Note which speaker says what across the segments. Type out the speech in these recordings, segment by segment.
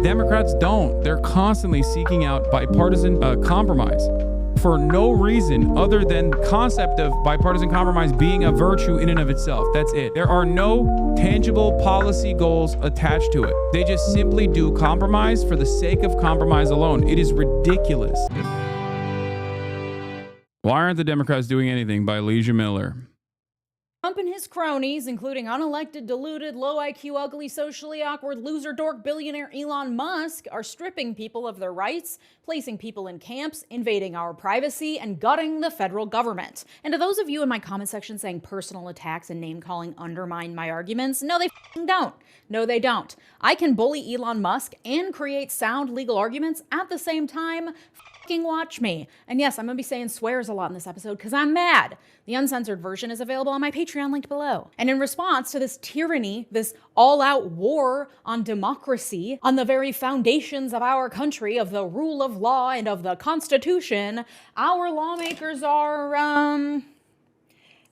Speaker 1: Democrats don't. They're constantly seeking out bipartisan compromise for no reason other than the concept of bipartisan compromise being a virtue in and of itself. That's it. There are no tangible policy goals attached to it. They just simply do compromise for the sake of compromise alone. It is ridiculous. Why aren't the Democrats doing anything? By Leeja Miller.
Speaker 2: Trump and his cronies, including unelected, deluded, low IQ, ugly, socially awkward, loser, dork, billionaire Elon Musk, are stripping people of their rights, placing people in camps, invading our privacy, and gutting the federal government. And to those of you in my comment section saying personal attacks and name-calling undermine my arguments, no, they don't. No, they don't. I can bully Elon Musk and create sound legal arguments at the same time. Watch me. And yes, I'm going to be saying swears a lot in this episode because I'm mad. The uncensored version is available on my Patreon linked below. And in response to this tyranny, this all-out war on democracy, on the very foundations of our country, of the rule of law and of the Constitution, our lawmakers are,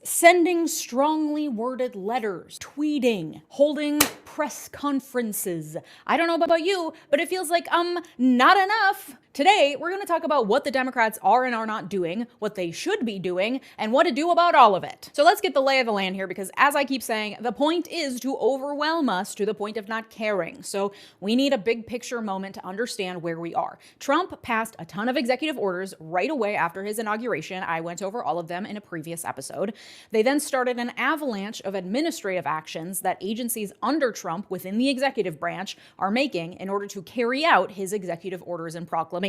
Speaker 2: sending strongly worded letters, tweeting, holding press conferences. I don't know about you, but it feels like, not enough. Today, we're going to talk about what the Democrats are and are not doing, what they should be doing, and what to do about all of it. So let's get the lay of the land here, because as I keep saying, the point is to overwhelm us to the point of not caring. So we need a big picture moment to understand where we are. Trump passed a ton of executive orders right away after his inauguration. I went over all of them in a previous episode. They then started an avalanche of administrative actions that agencies under Trump within the executive branch are making in order to carry out his executive orders and proclamations.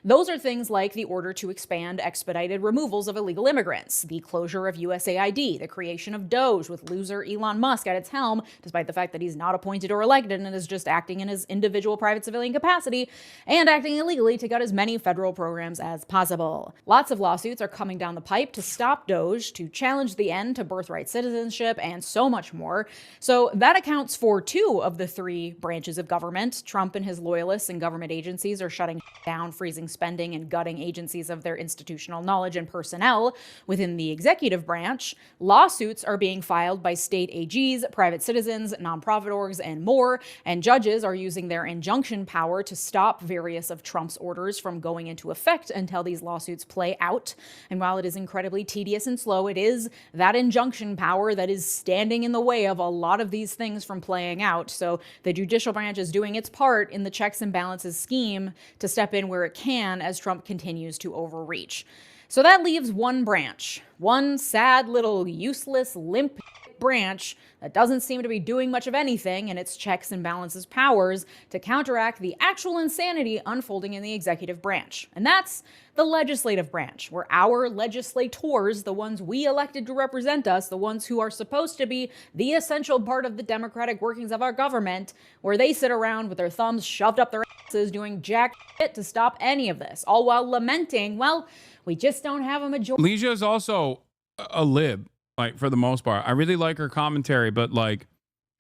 Speaker 2: Those are things like the order to expand expedited removals of illegal immigrants, the closure of USAID, the creation of DOGE with loser Elon Musk at its helm, despite the fact that he's not appointed or elected and is just acting in his individual private civilian capacity, and acting illegally to gut as many federal programs as possible. Lots of lawsuits are coming down the pipe to stop DOGE, to challenge the end to birthright citizenship, and so much more. So that accounts for 2 of the 3 branches of government. Trump and his loyalists and government agencies are shutting down, freezing spending, and gutting agencies of their institutional knowledge and personnel. Within the executive branch, lawsuits are being filed by state AGs, private citizens, nonprofit orgs, and more, and judges are using their injunction power to stop various of Trump's orders from going into effect until these lawsuits play out. And while it is incredibly tedious and slow, it is that injunction power that is standing in the way of a lot of these things from playing out. So the judicial branch is doing its part in the checks and balances scheme to step in where it can as Trump continues to overreach. So that leaves one branch, one sad little useless, limp branch that doesn't seem to be doing much of anything in its checks and balances powers to counteract the actual insanity unfolding in the executive branch. And that's the legislative branch, where our legislators, the ones we elected to represent us, the ones who are supposed to be the essential part of the democratic workings of our government, where they sit around with their thumbs shoved up their asses doing jack shit to stop any of this, all while lamenting, well, we just don't have a majority.
Speaker 1: Leeja is also a lib, like, for the most part. I really like her commentary, but like,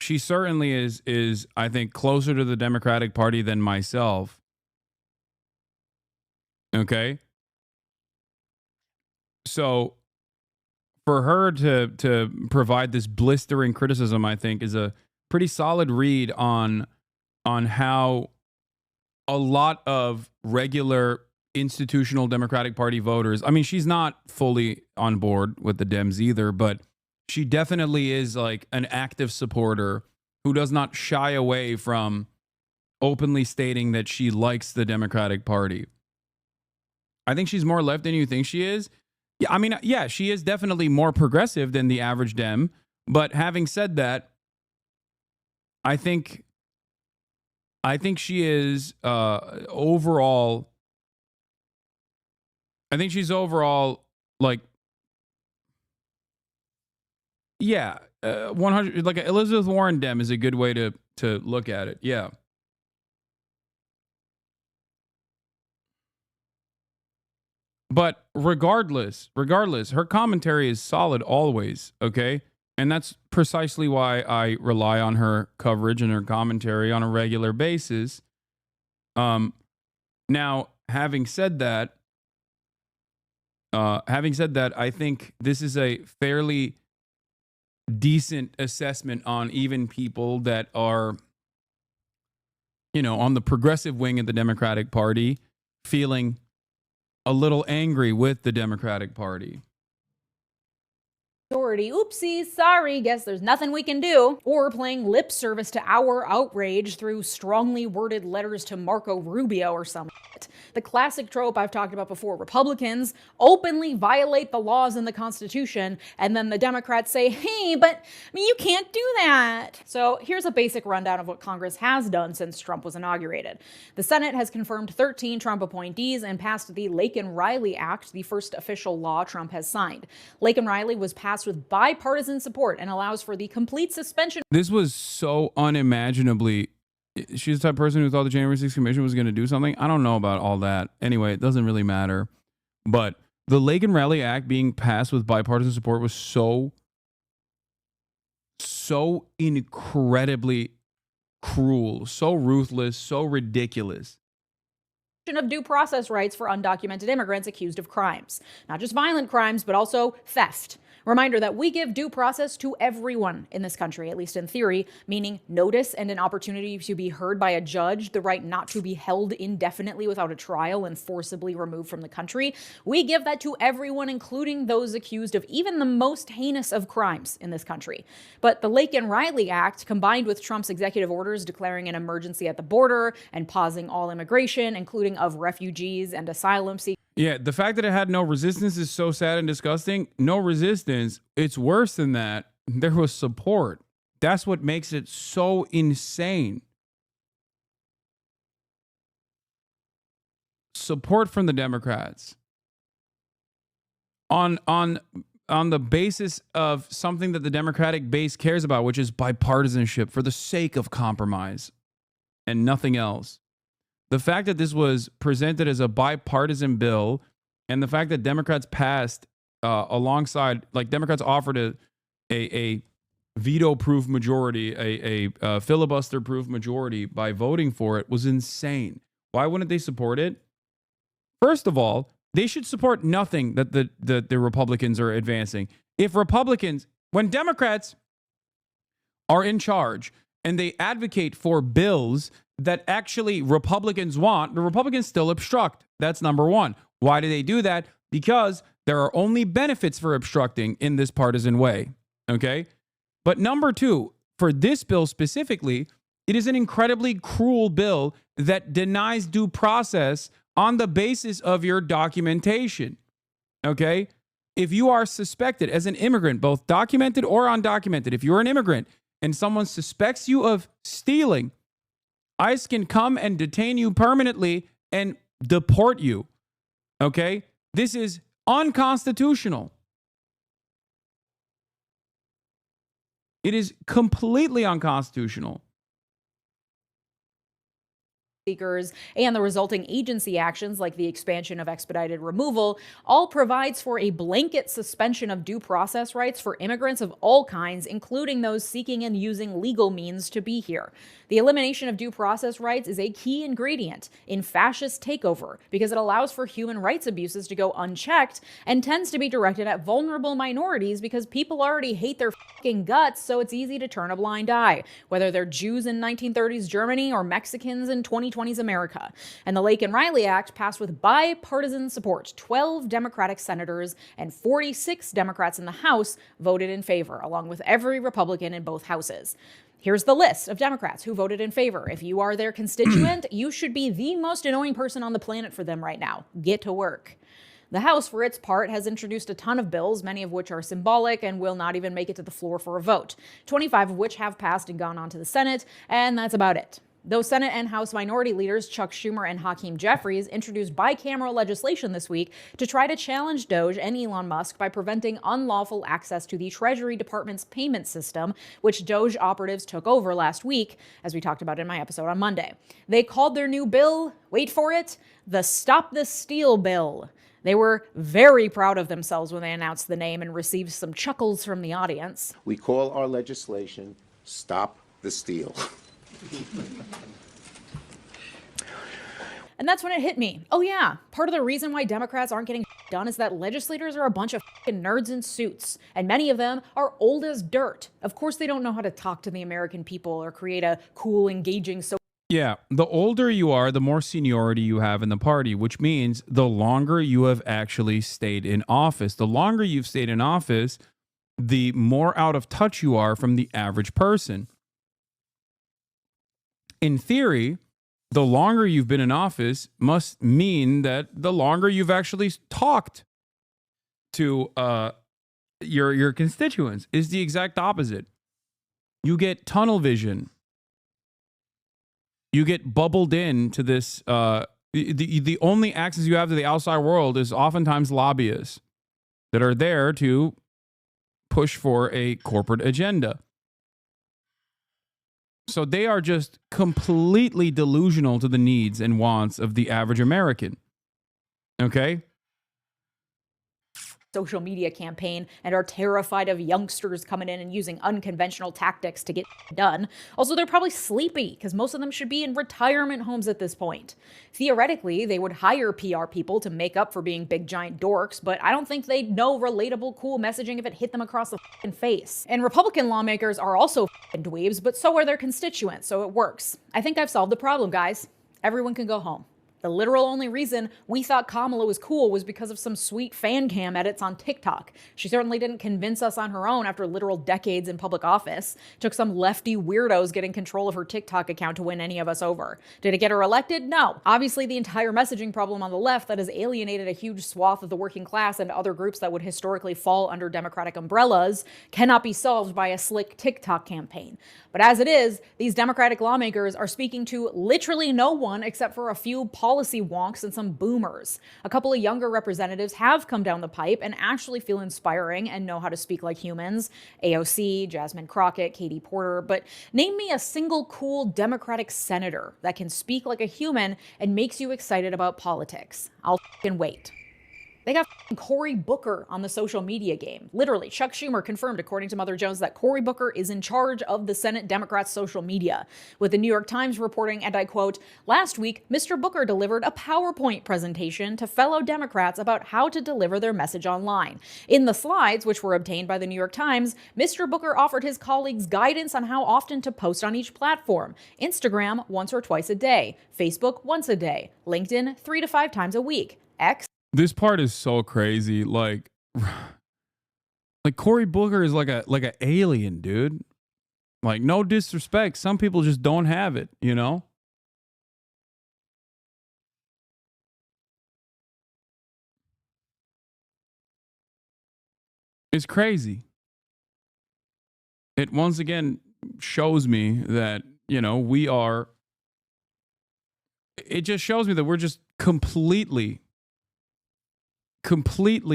Speaker 1: she certainly is I think closer to the Democratic Party than myself. Okay, so for her to provide this blistering criticism, I think, is a pretty solid read on how a lot of regular institutional Democratic Party voters, I mean, she's not fully on board with the Dems either, but she definitely is like an active supporter who does not shy away from openly stating that she likes the Democratic Party. I think she's more left than you think she is. Yeah, I mean, yeah, she is definitely more progressive than the average Dem. But having said that, I think she is overall. I think she's overall like, yeah, 100. Like Elizabeth Warren Dem is a good way to look at it. Yeah. But regardless, her commentary is solid always, okay? And that's precisely why I rely on her coverage and her commentary on a regular basis. Now, having said that, I think this is a fairly decent assessment on even people that are on the progressive wing of the Democratic Party feeling a little angry with the Democratic Party.
Speaker 2: Oopsies, sorry, guess there's nothing we can do. Or playing lip service to our outrage through strongly worded letters to Marco Rubio or some shit. The classic trope I've talked about before. Republicans openly violate the laws in the Constitution, and then the Democrats say, hey, but you can't do that. So here's a basic rundown of what Congress has done since Trump was inaugurated. The Senate has confirmed 13 Trump appointees and passed the Laken-Riley Act, the first official law Trump has signed. Laken-Riley was passed with bipartisan support and allows for the complete suspension.
Speaker 1: This was so unimaginably. She's the type of person who thought the January 6th Commission was going to do something. I don't know about all that. Anyway, it doesn't really matter. But the Laken-Riley Act being passed with bipartisan support was so incredibly cruel, so ruthless, so ridiculous.
Speaker 2: Of due process rights for undocumented immigrants accused of crimes. Not just violent crimes, but also theft. Reminder that we give due process to everyone in this country, at least in theory, meaning notice and an opportunity to be heard by a judge, the right not to be held indefinitely without a trial and forcibly removed from the country. We give that to everyone, including those accused of even the most heinous of crimes in this country. But the Laken-Riley Act, combined with Trump's executive orders declaring an emergency at the border and pausing all immigration, including of refugees and asylum seekers.
Speaker 1: Yeah, the fact that it had no resistance is so sad and disgusting. No resistance. It's worse than that. There was support. That's what makes it so insane. Support from the Democrats on the basis of something that the Democratic base cares about, which is bipartisanship for the sake of compromise and nothing else. The fact that this was presented as a bipartisan bill and the fact that Democrats passed alongside, like Democrats offered a veto-proof majority, a filibuster-proof majority by voting for it was insane. Why wouldn't they support it? First of all, they should support nothing that the Republicans are advancing. If Republicans, when Democrats are in charge and they advocate for bills that actually Republicans want, the Republicans still obstruct. That's number one. Why do they do that? Because there are only benefits for obstructing in this partisan way. Okay? But number two, for this bill specifically, it is an incredibly cruel bill that denies due process on the basis of your documentation. Okay? If you are suspected as an immigrant, both documented or undocumented, if you're an immigrant and someone suspects you of stealing, ICE can come and detain you permanently and deport you. Okay? This is unconstitutional. It is completely unconstitutional.
Speaker 2: Seekers and the resulting agency actions like the expansion of expedited removal all provides for a blanket suspension of due process rights for immigrants of all kinds, including those seeking and using legal means to be here. The elimination of due process rights is a key ingredient in fascist takeover because it allows for human rights abuses to go unchecked and tends to be directed at vulnerable minorities because people already hate their fucking guts, so it's easy to turn a blind eye, whether they're Jews in 1930s Germany or Mexicans in 2020s America. And the Laken-Riley Act passed with bipartisan support. 12 Democratic senators and 46 Democrats in the House voted in favor, along with every Republican in both houses. Here's the list of Democrats who voted in favor. If you are their constituent, you should be the most annoying person on the planet for them right now. Get to work. The House, for its part, has introduced a ton of bills, many of which are symbolic and will not even make it to the floor for a vote, 25 of which have passed and gone on to the Senate, and that's about it. Though Senate and House Minority Leaders Chuck Schumer and Hakeem Jeffries introduced bicameral legislation this week to try to challenge Doge and Elon Musk by preventing unlawful access to the Treasury Department's payment system, which Doge operatives took over last week, as we talked about in my episode on Monday. They called their new bill, wait for it, the Stop the Steal Bill. They were very proud of themselves when they announced the name and received some chuckles from the audience.
Speaker 3: We call our legislation Stop the Steal.
Speaker 2: And that's when it hit me. Oh yeah, part of the reason why Democrats aren't getting done is that legislators are a bunch of nerds in suits, and many of them are old as dirt. Of course they don't know how to talk to the American people or create a cool, engaging social
Speaker 1: Yeah, the older you are, the more seniority you have in the party, which means the longer you have actually stayed in office. The longer you've stayed in office, the more out of touch you are from the average person. In theory, the longer you've been in office must mean that the longer you've actually talked to your constituents. Is the exact opposite. You get tunnel vision. You get bubbled into this. The only access you have to the outside world is oftentimes lobbyists that are there to push for a corporate agenda. So they are just completely delusional to the needs and wants of the average American. Okay?
Speaker 2: Social media campaign and are terrified of youngsters coming in and using unconventional tactics to get done. Also, they're probably sleepy because most of them should be in retirement homes at this point. Theoretically, they would hire PR people to make up for being big giant dorks, but I don't think they'd know relatable, cool messaging if it hit them across the face. And Republican lawmakers are also dweebs, but so are their constituents, so it works. I think I've solved the problem, guys. Everyone can go home. The literal only reason we thought Kamala was cool was because of some sweet fan cam edits on TikTok. She certainly didn't convince us on her own after literal decades in public office. It took some lefty weirdos getting control of her TikTok account to win any of us over. Did it get her elected? No. Obviously, the entire messaging problem on the left that has alienated a huge swath of the working class and other groups that would historically fall under Democratic umbrellas cannot be solved by a slick TikTok campaign. But as it is, these Democratic lawmakers are speaking to literally no one except for a few policy wonks and some boomers. A couple of younger representatives have come down the pipe and actually feel inspiring and know how to speak like humans. AOC, Jasmine Crockett, Katie Porter. But name me a single cool Democratic senator that can speak like a human and makes you excited about politics. I'll f***ing wait. They got Cory Booker on the social media game. Literally, Chuck Schumer confirmed, according to Mother Jones, that Cory Booker is in charge of the Senate Democrats' social media, with the New York Times reporting, and I quote, "Last week, Mr. Booker delivered a PowerPoint presentation to fellow Democrats about how to deliver their message online. In the slides, which were obtained by the New York Times, Mr. Booker offered his colleagues guidance on how often to post on each platform. Instagram once or twice a day, Facebook once a day, LinkedIn 3 to 5 times a week, X
Speaker 1: This part is so crazy. Like Cory Booker is like a alien, dude. Like, no disrespect. Some people just don't have it, you know? It's crazy. It once again shows me that, you know, it just shows me that we're just completely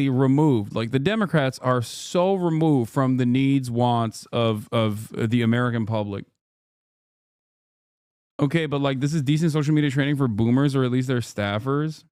Speaker 1: removed. Like, the Democrats are so removed from the needs, wants of the American public. Okay, but like, this is decent social media training for boomers, or at least their staffers.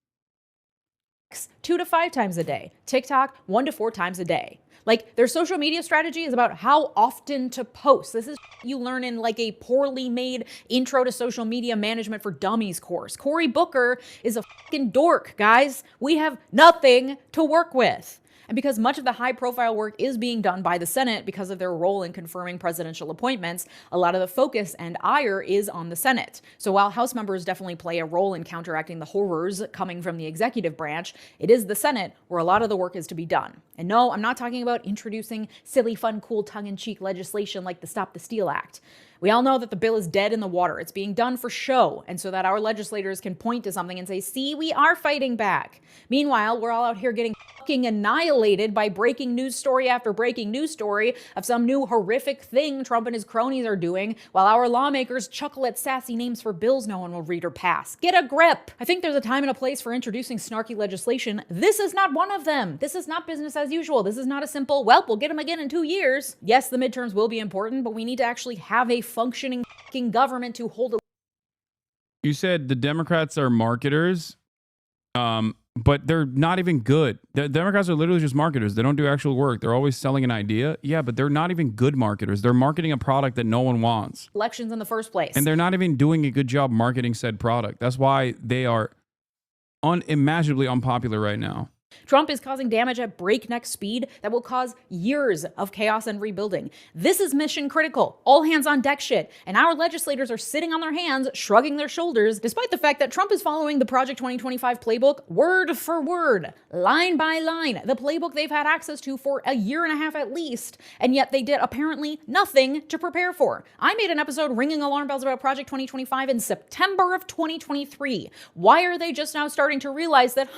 Speaker 2: 2 to 5 times a day, TikTok 1 to 4 times a day. Like, their social media strategy is about how often to post. This is you learn in like a poorly made intro to social media management for dummies course. Cory Booker is a fucking dork, guys. We have nothing to work with. And because much of the high-profile work is being done by the Senate because of their role in confirming presidential appointments, a lot of the focus and ire is on the Senate. So while House members definitely play a role in counteracting the horrors coming from the executive branch, it is the Senate where a lot of the work is to be done. And no, I'm not talking about introducing silly, fun, cool, tongue-in-cheek legislation like the Stop the Steal Act. We all know that the bill is dead in the water. It's being done for show, and so that our legislators can point to something and say, see, we are fighting back. Meanwhile, we're all out here getting fucking annihilated by breaking news story after breaking news story of some new horrific thing Trump and his cronies are doing, while our lawmakers chuckle at sassy names for bills no one will read or pass. Get a grip! I think there's a time and a place for introducing snarky legislation. This is not one of them. This is not business as usual. This is not a simple, well, we'll get them again in 2 years. Yes, the midterms will be important, but we need to actually have a functioning fucking government to hold a...
Speaker 1: You said the Democrats are marketers, but they're not even good. The Democrats are literally just marketers. They don't do actual work. They're always selling an idea. Yeah, but they're not even good marketers. They're marketing a product that no one wants.
Speaker 2: Elections in the first place.
Speaker 1: And they're not even doing a good job marketing said product. That's why they are unimaginably unpopular right now.
Speaker 2: Trump is causing damage at breakneck speed that will cause years of chaos and rebuilding. This is mission critical, all hands on deck shit, and our legislators are sitting on their hands, shrugging their shoulders, despite the fact that Trump is following the Project 2025 playbook word for word, line by line, the playbook they've had access to for a year and a half at least, and yet they did apparently nothing to prepare for. I made an episode ringing alarm bells about Project 2025 in September of 2023. Why are they just now starting to realize that,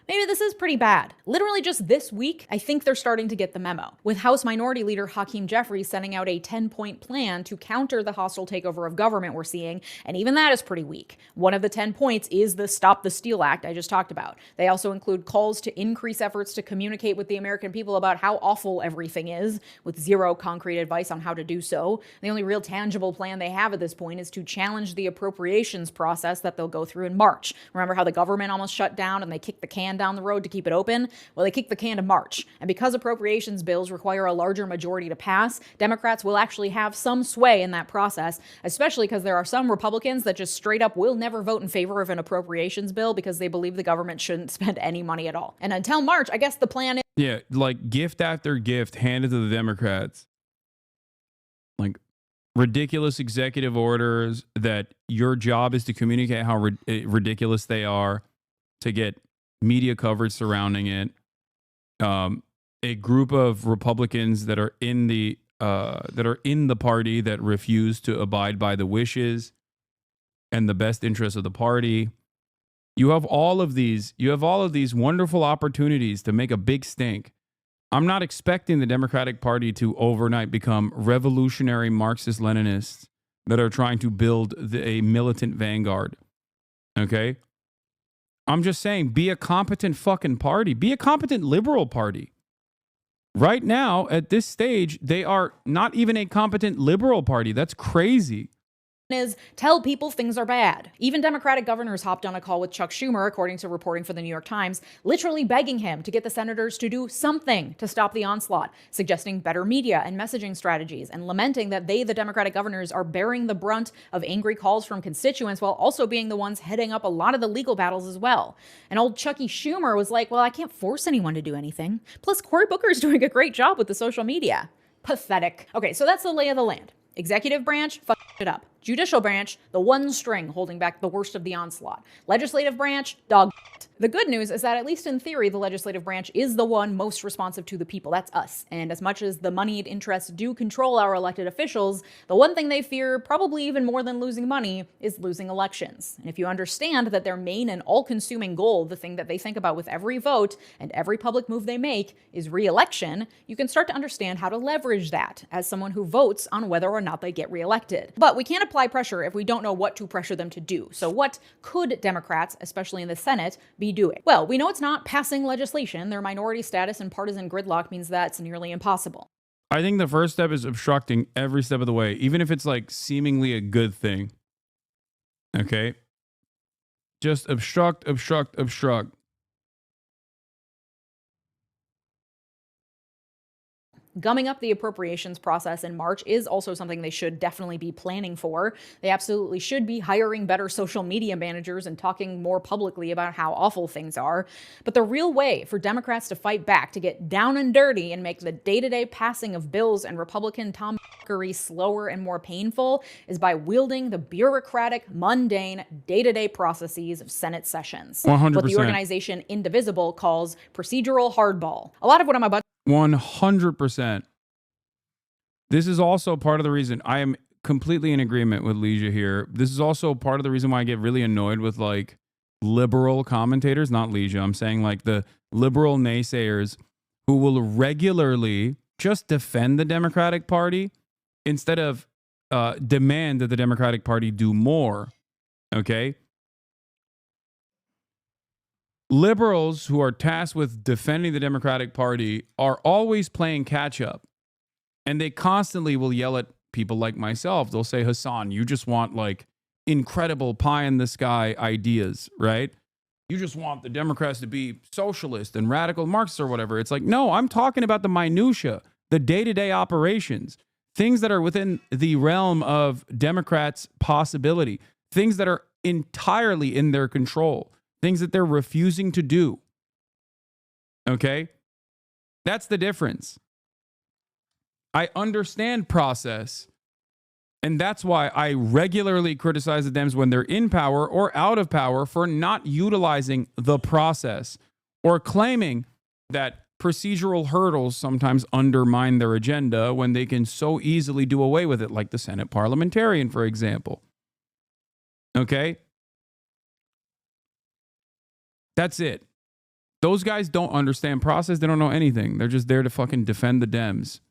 Speaker 2: maybe this is pretty bad? Literally just this week, I think they're starting to get the memo, with House Minority Leader Hakeem Jeffries sending out a 10-point plan to counter the hostile takeover of government we're seeing, and even that is pretty weak. One of the 10 points is the Stop the Steal Act I just talked about. They also include calls to increase efforts to communicate with the American people about how awful everything is, with zero concrete advice on how to do so. The only real tangible plan they have at this point is to challenge the appropriations process that they'll go through in March. Remember how the government almost shut down and they kicked the can down the road to keep it open? Well, they kicked the can to March. And because appropriations bills require a larger majority to pass, Democrats will actually have some sway in that process, especially because there are some Republicans that just straight up will never vote in favor of an appropriations bill because they believe the government shouldn't spend any money at all. And until March, I guess the plan is...
Speaker 1: Yeah, like gift after gift handed to the Democrats. Like ridiculous executive orders that your job is to communicate how ridiculous they are, to get media coverage surrounding it. A group of Republicans that are in the party that refuse to abide by the wishes and the best interests of the party. You have all of these wonderful opportunities to make a big stink. I'm not expecting the Democratic Party to overnight become revolutionary Marxist-Leninists that are trying to build a militant vanguard. Okay? I'm just saying, be a competent fucking party. Be a competent liberal party. Right now, at this stage, they are not even a competent liberal party. That's crazy.
Speaker 2: Is tell people things are bad. Even Democratic governors hopped on a call with Chuck Schumer, according to reporting for the New York Times, literally begging him to get the senators to do something to stop the onslaught, suggesting better media and messaging strategies, and lamenting that they, the Democratic governors, are bearing the brunt of angry calls from constituents while also being the ones heading up a lot of the legal battles as well. And old Chucky Schumer was like, well, I can't force anyone to do anything. Plus, Cory Booker's doing a great job with the social media. Pathetic. Okay, so that's the lay of the land. Executive branch, fuck it up. Judicial branch, the one string holding back the worst of the onslaught. Legislative branch, dog shit. The good news is that at least in theory, the legislative branch is the one most responsive to the people. That's us. And as much as the moneyed interests do control our elected officials, the one thing they fear, probably even more than losing money, is losing elections. And if you understand that their main and all-consuming goal, the thing that they think about with every vote and every public move they make, is re-election, you can start to understand how to leverage that as someone who votes on whether or not they get re-elected. But we can't apply pressure if we don't know what to pressure them to do. So what could Democrats, especially in the Senate, be doing? Well, we know it's not passing legislation. Their minority status and partisan gridlock means that's nearly impossible.
Speaker 1: I think the first step is obstructing every step of the way, even if it's like seemingly a good thing. Okay? Just obstruct.
Speaker 2: Gumming up the appropriations process in March is also something they should definitely be planning for. They absolutely should be hiring better social media managers and talking more publicly about how awful things are. But the real way for Democrats to fight back, to get down and dirty and make the day-to-day passing of bills and Republican tomfoolery slower and more painful, is by wielding the bureaucratic, mundane, day-to-day processes of Senate sessions.
Speaker 1: 100%.
Speaker 2: What the organization Indivisible calls procedural hardball. A lot of what I'm about
Speaker 1: 100%. This is also part of the reason I am completely in agreement with Leeja here. This is also part of the reason why I get really annoyed with like liberal commentators, not Leeja. I'm saying like the liberal naysayers who will regularly just defend the Democratic Party instead of demand that the Democratic Party do more. Okay? Liberals who are tasked with defending the Democratic Party are always playing catch up. And they constantly will yell at people like myself. They'll say, Hasan, you just want like incredible pie in the sky ideas, right? You just want the Democrats to be socialist and radical Marxists or whatever. It's like, no, I'm talking about the minutia, the day-to-day operations, things that are within the realm of Democrats' possibility, things that are entirely in their control. Things that they're refusing to do. Okay? That's the difference. I understand process. And that's why I regularly criticize the Dems when they're in power or out of power for not utilizing the process or claiming that procedural hurdles sometimes undermine their agenda when they can so easily do away with it, like the Senate parliamentarian, for example. Okay? That's it. Those guys don't understand process. They don't know anything. They're just there to fucking defend the Dems,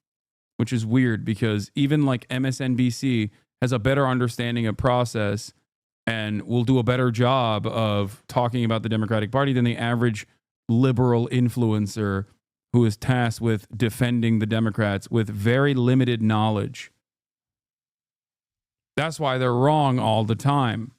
Speaker 1: which is weird because even like MSNBC has a better understanding of process and will do a better job of talking about the Democratic Party than the average liberal influencer who is tasked with defending the Democrats with very limited knowledge. That's why they're wrong all the time.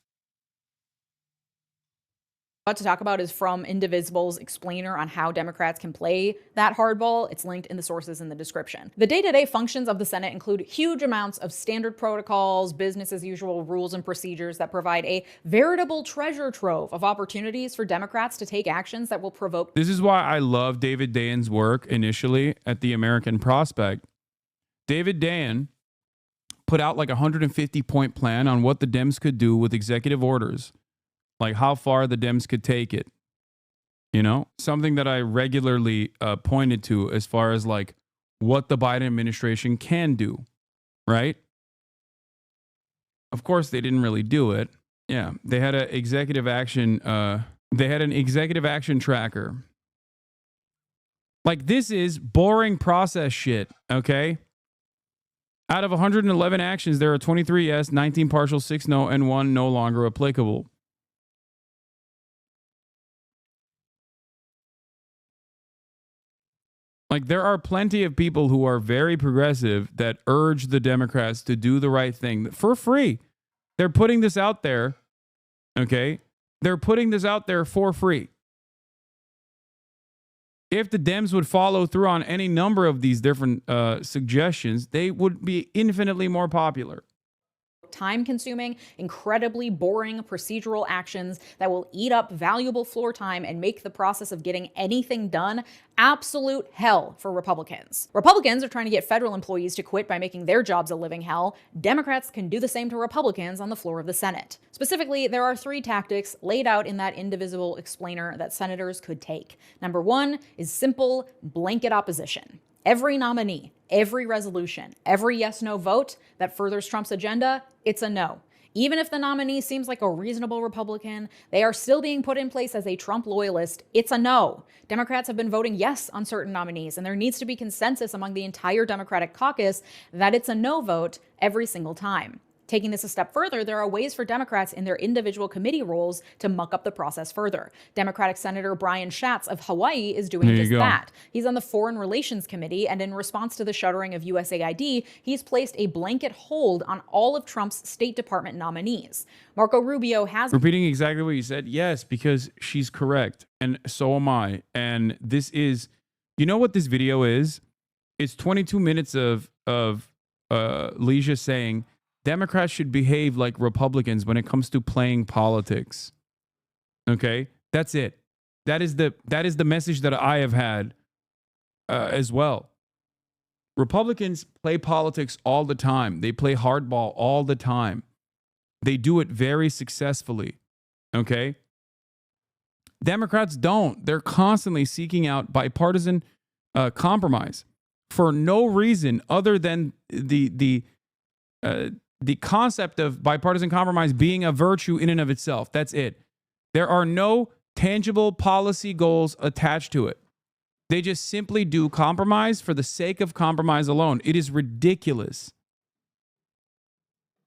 Speaker 2: What to talk about is from Indivisible's explainer on how Democrats can play that hardball. It's linked in the sources in the description. The day-to-day functions of the Senate include huge amounts of standard protocols, business as usual rules and procedures that provide a veritable treasure trove of opportunities for Democrats to take actions that will provoke.
Speaker 1: This is why I love David Dayen's work initially at the American Prospect. David Dayen put out like a 150-point plan on what the Dems could do with executive orders. Like how far the Dems could take it, you know, something that I regularly pointed to as far as like what the Biden administration can do, right? Of course, they didn't really do it. Yeah, they had an executive action. They had an executive action tracker. Like this is boring process shit. Okay. Out of 111 actions, there are 23 yes, 19 partial, 6 no, and 1 no longer applicable. Like, there are plenty of people who are very progressive that urge the Democrats to do the right thing for free. They're putting this out there, okay? They're putting this out there for free. If the Dems would follow through on any number of these different suggestions, they would be infinitely more popular.
Speaker 2: Time-consuming, incredibly boring procedural actions that will eat up valuable floor time and make the process of getting anything done absolute hell for Republicans. Republicans are trying to get federal employees to quit by making their jobs a living hell. Democrats can do the same to Republicans on the floor of the Senate. Specifically, there are 3 tactics laid out in that Indivisible explainer that senators could take. Number 1 is simple blanket opposition. Every nominee, every resolution, every yes-no vote that furthers Trump's agenda, it's a no. Even if the nominee seems like a reasonable Republican, they are still being put in place as a Trump loyalist. It's a no. Democrats have been voting yes on certain nominees, and there needs to be consensus among the entire Democratic caucus that it's a no vote every single time. Taking this a step further, there are ways for Democrats in their individual committee roles to muck up the process further. Democratic Senator Brian Schatz of Hawaii is doing just that. He's on the Foreign Relations Committee, and in response to the shuttering of USAID, he's placed a blanket hold on all of Trump's State Department nominees. Marco Rubio has...
Speaker 1: Repeating exactly what you said? Yes, because she's correct, and so am I. And this is... You know what this video is? It's 22 minutes of Leeja saying... Democrats should behave like Republicans when it comes to playing politics. Okay? That's it. That is the message that I have had as well. Republicans play politics all the time. They play hardball all the time. They do it very successfully. Okay? Democrats don't. They're constantly seeking out bipartisan compromise for no reason other than the concept of bipartisan compromise being a virtue in and of itself. That's it. There are no tangible policy goals attached to it. They just simply do compromise for the sake of compromise alone. It is ridiculous.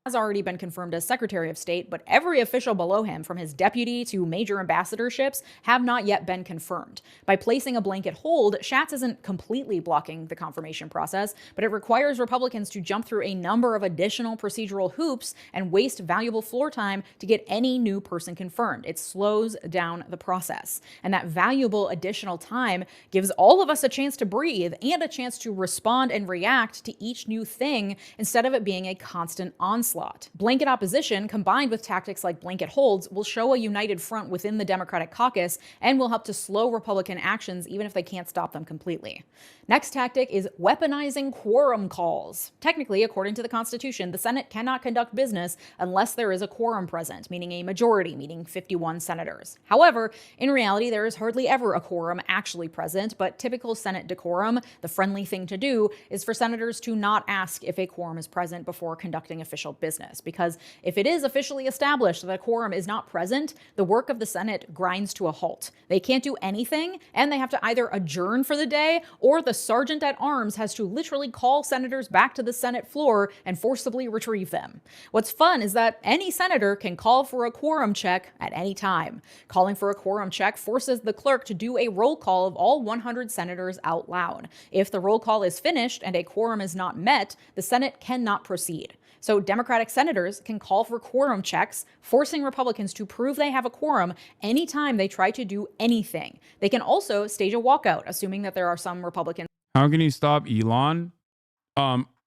Speaker 2: Has already been confirmed as Secretary of State, but every official below him, from his deputy to major ambassadorships, have not yet been confirmed. By placing a blanket hold, Schatz isn't completely blocking the confirmation process, but it requires Republicans to jump through a number of additional procedural hoops and waste valuable floor time to get any new person confirmed. It slows down the process. And that valuable additional time gives all of us a chance to breathe and a chance to respond and react to each new thing instead of it being a constant onslaught. onslaught. Blanket opposition, combined with tactics like blanket holds, will show a united front within the Democratic caucus and will help to slow Republican actions even if they can't stop them completely. Next tactic is weaponizing quorum calls. Technically, according to the Constitution, the Senate cannot conduct business unless there is a quorum present, meaning a majority, meaning 51 senators. However, in reality, there is hardly ever a quorum actually present, but typical Senate decorum, the friendly thing to do, is for senators to not ask if a quorum is present before conducting official business. Because if it is officially established that a quorum is not present, the work of the Senate grinds to a halt. They can't do anything, and they have to either adjourn for the day, or the sergeant at arms has to literally call senators back to the Senate floor and forcibly retrieve them. What's fun is that any senator can call for a quorum check at any time. Calling for a quorum check forces the clerk to do a roll call of all 100 senators out loud. If the roll call is finished and a quorum is not met, the Senate cannot proceed. So Democratic senators can call for quorum checks, forcing Republicans to prove they have a quorum anytime they try to do anything. They can also stage a walkout, assuming that there are some Republicans.
Speaker 1: How can you stop Elon?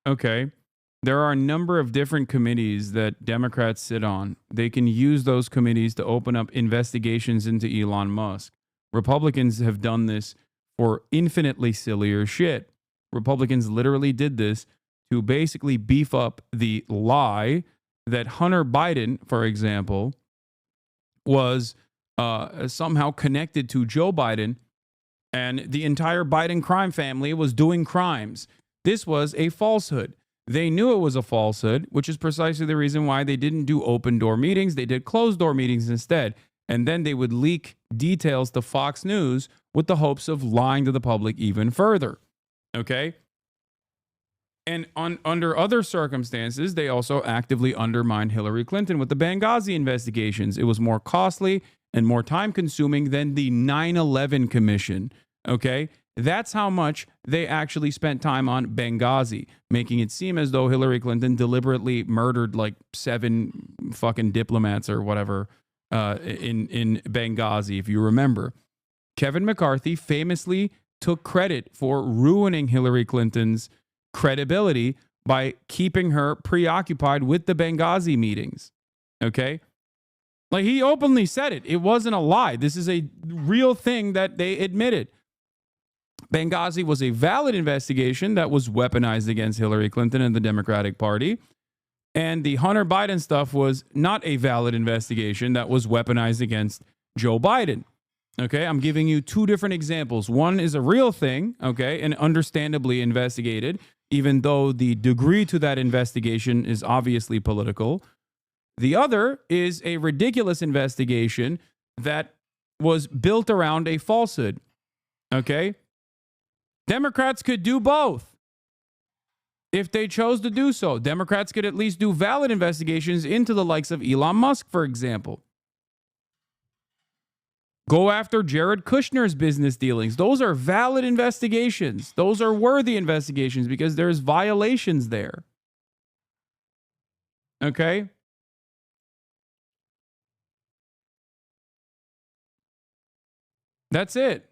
Speaker 1: Okay. There are a number of different committees that Democrats sit on. They can use those committees to open up investigations into Elon Musk. Republicans have done this for infinitely sillier shit. Republicans literally did this to basically beef up the lie that Hunter Biden, for example, was somehow connected to Joe Biden, and the entire Biden crime family was doing crimes. This was a falsehood. They knew it was a falsehood, which is precisely the reason why they didn't do open door meetings. They did closed door meetings instead. And then they would leak details to Fox News with the hopes of lying to the public even further. Okay? And under other circumstances, they also actively undermined Hillary Clinton with the Benghazi investigations. It was more costly and more time consuming than the 9/11 Commission. Okay? That's how much they actually spent time on Benghazi, making it seem as though Hillary Clinton deliberately murdered like 7 fucking diplomats or whatever in Benghazi, if you remember. Kevin McCarthy famously took credit for ruining Hillary Clinton's credibility by keeping her preoccupied with the Benghazi meetings. Okay? Like, he openly said it. It wasn't a lie. This is a real thing that they admitted. Benghazi was a valid investigation that was weaponized against Hillary Clinton and the Democratic Party. And the Hunter Biden stuff was not a valid investigation that was weaponized against Joe Biden. Okay, I'm giving you 2 different examples. One is a real thing, okay, and understandably investigated, even though the degree to that investigation is obviously political. The other is a ridiculous investigation that was built around a falsehood. Okay? Democrats could do both if they chose to do so. Democrats could at least do valid investigations into the likes of Elon Musk, for example. Go after Jared Kushner's business dealings. Those are valid investigations. Those are worthy investigations because there's violations there. Okay? That's it.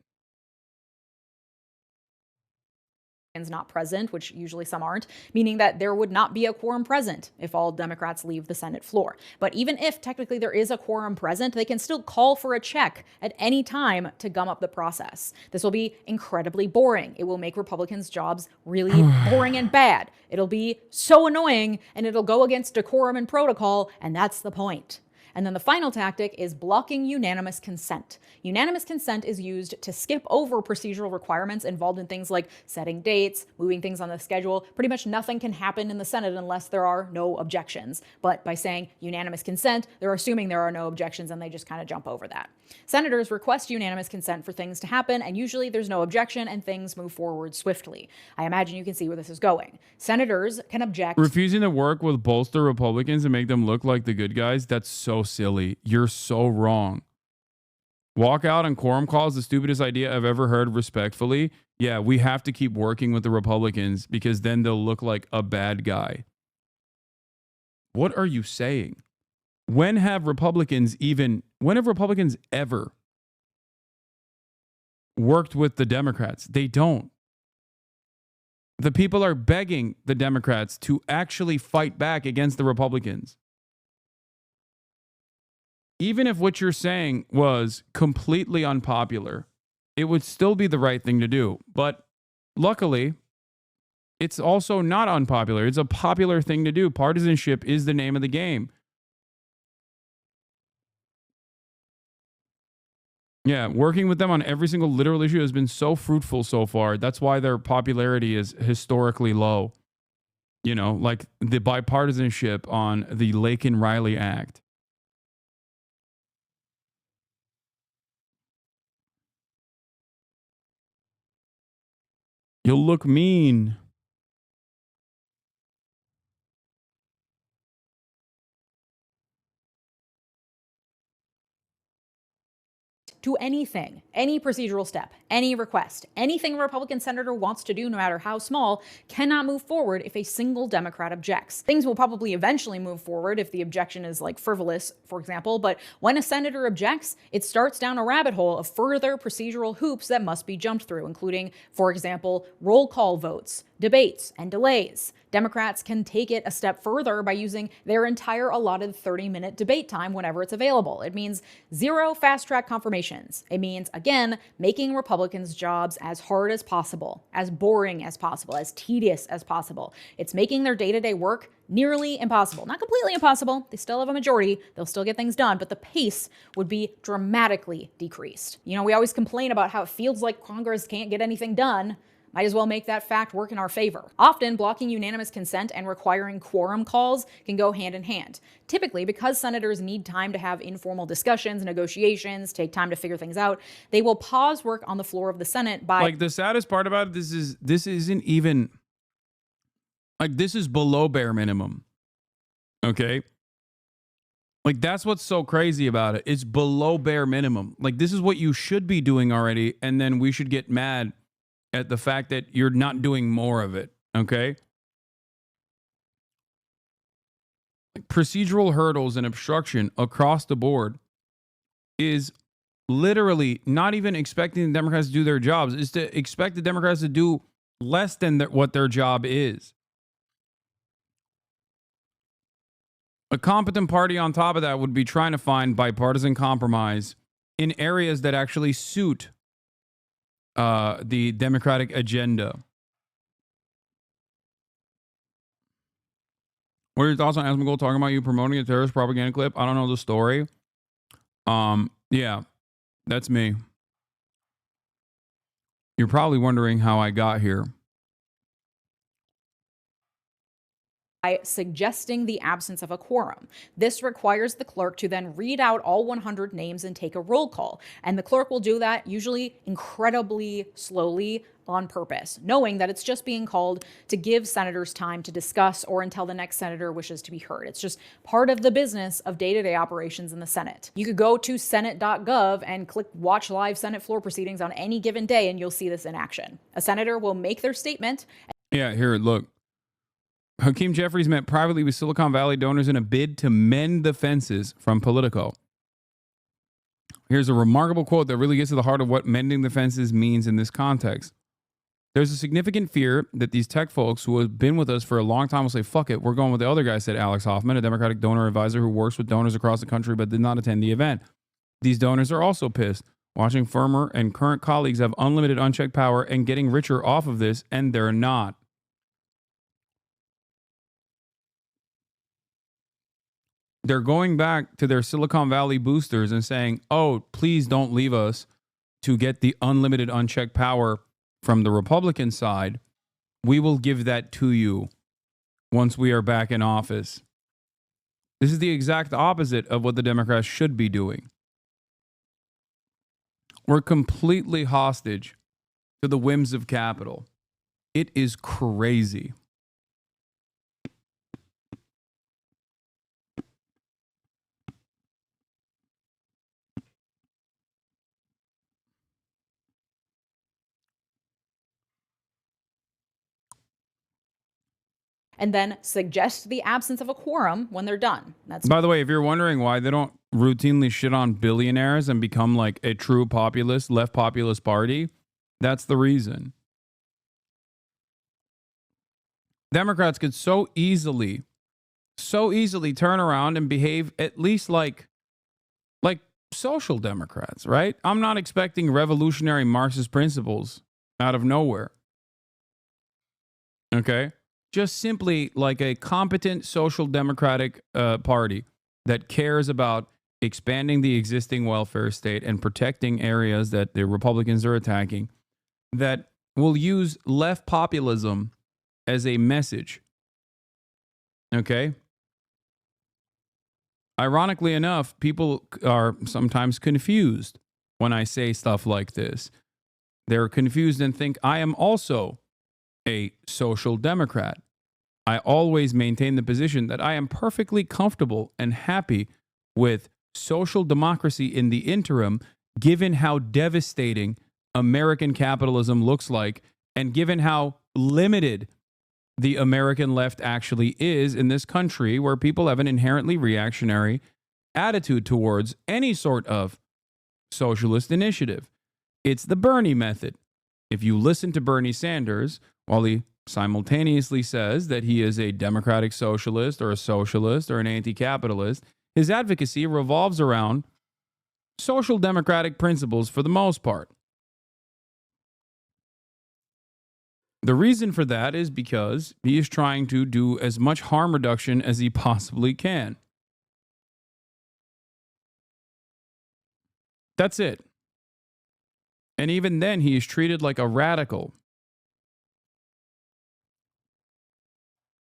Speaker 2: Not present, which usually some aren't, meaning that there would not be a quorum present if all Democrats leave the Senate floor. But even if technically there is a quorum present, they can still call for a check at any time to gum up the process. This will be incredibly boring. It will make Republicans' jobs really boring and bad. It'll be so annoying, and it'll go against decorum and protocol, and that's the point. And then the final tactic is blocking unanimous consent. Unanimous consent is used to skip over procedural requirements involved in things like setting dates, moving things on the schedule. Pretty much nothing can happen in the Senate unless there are no objections. But by saying unanimous consent, they're assuming there are no objections, and they just kind of jump over that. Senators request unanimous consent for things to happen, and usually there's no objection and things move forward swiftly. I imagine you can see where this is going. Senators can object.
Speaker 1: Refusing to work with bolster Republicans and make them look like the good guys, that's so silly. You're so wrong. Walk out on quorum calls, the stupidest idea I've ever heard, respectfully. Yeah, we have to keep working with the Republicans because then they'll look like a bad guy. What are you saying? When have Republicans ever worked with the Democrats? They don't. The people are begging the Democrats to actually fight back against the Republicans. Even if what you're saying was completely unpopular, it would still be the right thing to do. But luckily, it's also not unpopular. It's a popular thing to do. Partisanship is the name of the game. Yeah, working with them on every single literal issue has been so fruitful so far. That's why their popularity is historically low. You know, like the bipartisanship on the Lakin-Riley Act. You'll look mean.
Speaker 2: To anything, any procedural step, any request, anything a Republican senator wants to do, no matter how small, cannot move forward if a single Democrat objects. Things will probably eventually move forward if the objection is like frivolous, for example, but when a senator objects, it starts down a rabbit hole of further procedural hoops that must be jumped through, including, for example, roll call votes, debates, and delays. Democrats can take it a step further by using their entire allotted 30-minute debate time whenever it's available. It means zero fast-track confirmations. It means, again, making Republicans' jobs as hard as possible, as boring as possible, as tedious as possible. It's making their day-to-day work nearly impossible. Not completely impossible. They still have a majority. They'll still get things done, but the pace would be dramatically decreased. You know, we always complain about how it feels like Congress can't get anything done. Might as well make that fact work in our favor. Often, blocking unanimous consent and requiring quorum calls can go hand in hand. Typically, because senators need time to have informal discussions, negotiations, take time to figure things out, they will pause work on the floor of the Senate by...
Speaker 1: Like, the saddest part about it, this isn't even... Like, this is below bare minimum. Okay? Like, that's what's so crazy about it. It's below bare minimum. Like, this is what you should be doing already, and then we should get mad at the fact that you're not doing more of it, okay? Procedural hurdles and obstruction across the board is literally not even expecting the Democrats to do their jobs. It's to expect the Democrats to do less than what their job is. A competent party on top of that would be trying to find bipartisan compromise in areas that actually suit the Democratic agenda. What are your thoughts on Asmongold talking about you promoting a terrorist propaganda clip? I don't know the story. Yeah, that's me. You're probably wondering how I got here.
Speaker 2: By suggesting the absence of a quorum. This requires the clerk to then read out all 100 names and take a roll call. And the clerk will do that usually incredibly slowly on purpose, knowing that it's just being called to give senators time to discuss or until the next senator wishes to be heard. It's just part of the business of day-to-day operations in the Senate. You could go to senate.gov and click watch live Senate floor proceedings on any given day, and you'll see this in action. A senator will make their statement.
Speaker 1: Yeah, here, look. Hakeem Jeffries met privately with Silicon Valley donors in a bid to mend the fences from Politico. Here's a remarkable quote that really gets to the heart of what mending the fences means in this context. There's a significant fear that these tech folks who have been with us for a long time will say, fuck it, we're going with the other guy, said Alex Hoffman, a Democratic donor advisor who works with donors across the country but did not attend the event. These donors are also pissed, watching former and current colleagues have unlimited unchecked power and getting richer off of this, and they're not. They're going back to their Silicon Valley boosters and saying, oh, please don't leave us to get the unlimited unchecked power from the Republican side. We will give that to you once we are back in office. This is the exact opposite of what the Democrats should be doing. We're completely hostage to the whims of capital. It is crazy.
Speaker 2: And then suggest the absence of a quorum when they're done. That's
Speaker 1: By the way, if you're wondering why they don't routinely shit on billionaires and become like a true populist, left populist party, that's the reason. Democrats could so easily turn around and behave at least like social democrats, right? I'm not expecting revolutionary Marxist principles out of nowhere. Okay? Just simply like a competent social democratic party that cares about expanding the existing welfare state and protecting areas that the Republicans are attacking, that will use left populism as a message. Okay? Ironically enough, people are sometimes confused when I say stuff like this. They're confused and think I am also a social democrat. I always maintain the position that I am perfectly comfortable and happy with social democracy in the interim, given how devastating American capitalism looks like and given how limited the American left actually is in this country, where people have an inherently reactionary attitude towards any sort of socialist initiative. It's the Bernie method. If you listen to Bernie Sanders, while he simultaneously says that he is a democratic socialist or a socialist or an anti-capitalist, his advocacy revolves around social democratic principles for the most part. The reason for that is because he is trying to do as much harm reduction as he possibly can. That's it. And even then, he is treated like a radical.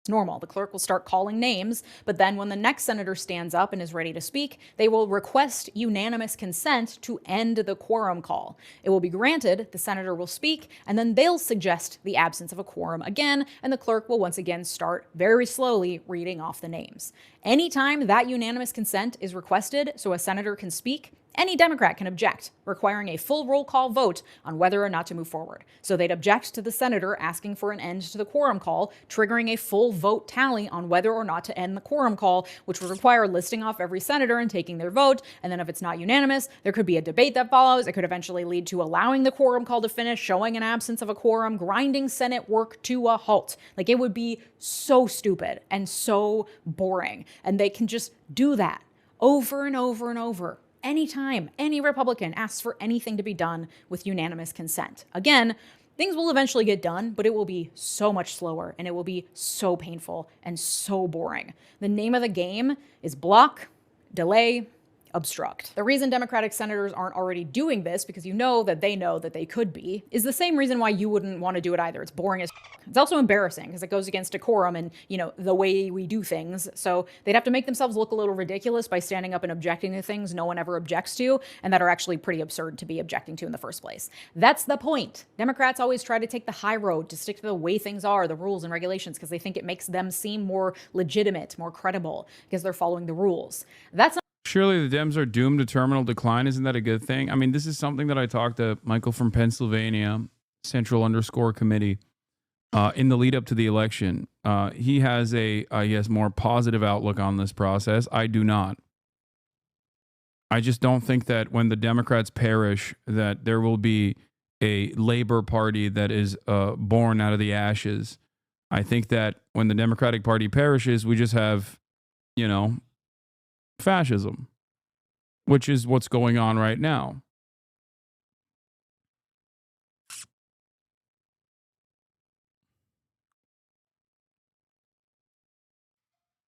Speaker 2: Normal. The clerk will start calling names, but then when the next senator stands up and is ready to speak, they will request unanimous consent to end the quorum call. It will be granted, the senator will speak, and then they'll suggest the absence of a quorum again, and the clerk will once again start very slowly reading off the names. Anytime that unanimous consent is requested so a senator can speak, any Democrat can object, requiring a full roll call vote on whether or not to move forward. So they'd object to the senator asking for an end to the quorum call, triggering a full vote tally on whether or not to end the quorum call, which would require listing off every senator and taking their vote. And then if it's not unanimous, there could be a debate that follows. It could eventually lead to allowing the quorum call to finish, showing an absence of a quorum, grinding Senate work to a halt. Like, it would be so stupid and so boring. And they can just do that over and over and over. Anytime any Republican asks for anything to be done with unanimous consent. Again, things will eventually get done, but it will be so much slower and it will be so painful and so boring. The name of the game is block, delay, obstruct. The reason Democratic senators aren't already doing this, because you know that they could be, is the same reason why you wouldn't want to do it either. It's boring as It's also embarrassing because it goes against decorum and, the way we do things. So they'd have to make themselves look a little ridiculous by standing up and objecting to things no one ever objects to and that are actually pretty absurd to be objecting to in the first place. That's the point. Democrats always try to take the high road, to stick to the way things are, the rules and regulations, because they think it makes them seem more legitimate, more credible, because they're following the rules. That's not
Speaker 1: Surely the Dems are doomed to terminal decline. Isn't that a good thing? I mean, this is something that I talked to Michael from Pennsylvania, Central_Committee, in the lead up to the election. He has a more positive outlook on this process. I do not. I just don't think that when the Democrats perish, that there will be a Labor Party that is born out of the ashes. I think that when the Democratic Party perishes, we just have, fascism, which is what's going on right now.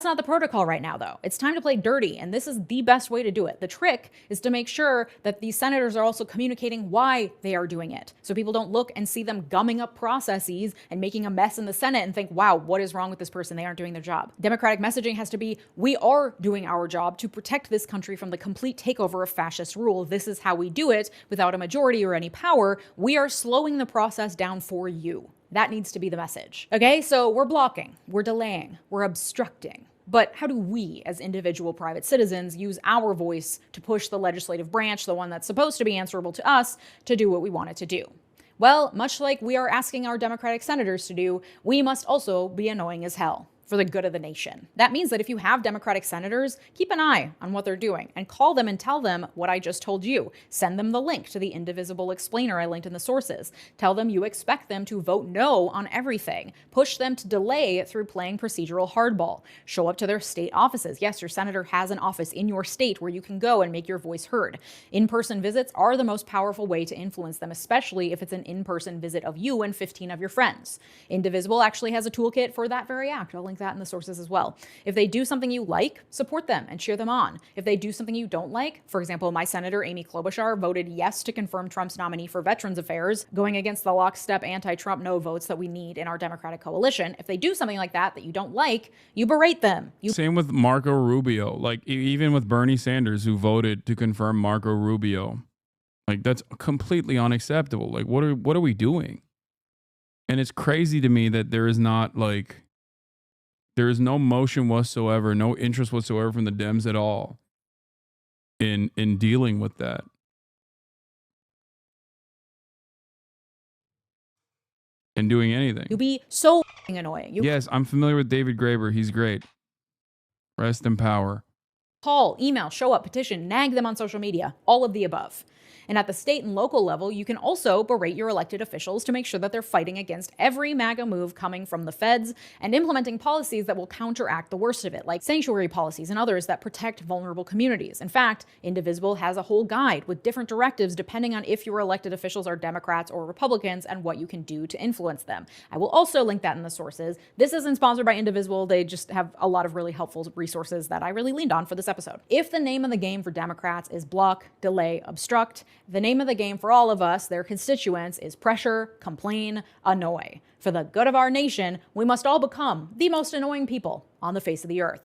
Speaker 2: That's not the protocol right now, though. It's time to play dirty, and this is the best way to do it. The trick is to make sure that these senators are also communicating why they are doing it, so people don't look and see them gumming up processes and making a mess in the Senate and think, wow, what is wrong with this person? They aren't doing their job. Democratic messaging has to be, we are doing our job to protect this country from the complete takeover of fascist rule. This is how we do it without a majority or any power. We are slowing the process down for you. That needs to be the message. Okay, so we're blocking, we're delaying, we're obstructing. But how do we, as individual private citizens, use our voice to push the legislative branch, the one that's supposed to be answerable to us, to do what we want it to do? Well, much like we are asking our Democratic senators to do, we must also be annoying as hell. for the good of the nation. That means that if you have Democratic senators, keep an eye on what they're doing and call them and tell them what I just told you. Send them the link to the indivisible explainer I linked in the sources. Tell them you expect them to vote no on everything. Push them to delay through playing procedural hardball. Show up to their state offices. Yes, your senator has an office in your state where you can go and make your voice heard. In-person visits are the most powerful way to influence them, especially if it's an in-person visit of you and 15 of your friends. Indivisible actually has a toolkit for that very act. I'll link that in the sources as well. If they do something you like, support them and cheer them on. If they do something you don't like, for example, my Senator Amy Klobuchar voted yes to confirm Trump's nominee for Veterans Affairs, going against the lockstep anti-Trump no votes that we need in our Democratic coalition. If they do something like that you don't like, you berate them.
Speaker 1: Same with Marco Rubio. Like, even with Bernie Sanders, who voted to confirm Marco Rubio. Like, that's completely unacceptable. Like, what are we doing? And it's crazy to me that there is not, like, there is no motion whatsoever, no interest whatsoever from the Dems at all in dealing with that. And doing anything.
Speaker 2: You'd be so annoying.
Speaker 1: Yes, I'm familiar with David Graeber. He's great. Rest in power.
Speaker 2: Call, email, show up, petition, nag them on social media, all of the above. And at the state and local level, you can also berate your elected officials to make sure that they're fighting against every MAGA move coming from the feds and implementing policies that will counteract the worst of it, like sanctuary policies and others that protect vulnerable communities. In fact, Indivisible has a whole guide with different directives depending on if your elected officials are Democrats or Republicans and what you can do to influence them. I will also link that in the sources. This isn't sponsored by Indivisible. They just have a lot of really helpful resources that I really leaned on for this episode. If the name of the game for Democrats is block, delay, obstruct, the name of the game for all of us, their constituents, is pressure, complain, annoy. For the good of our nation, we must all become the most annoying people on the face of the earth.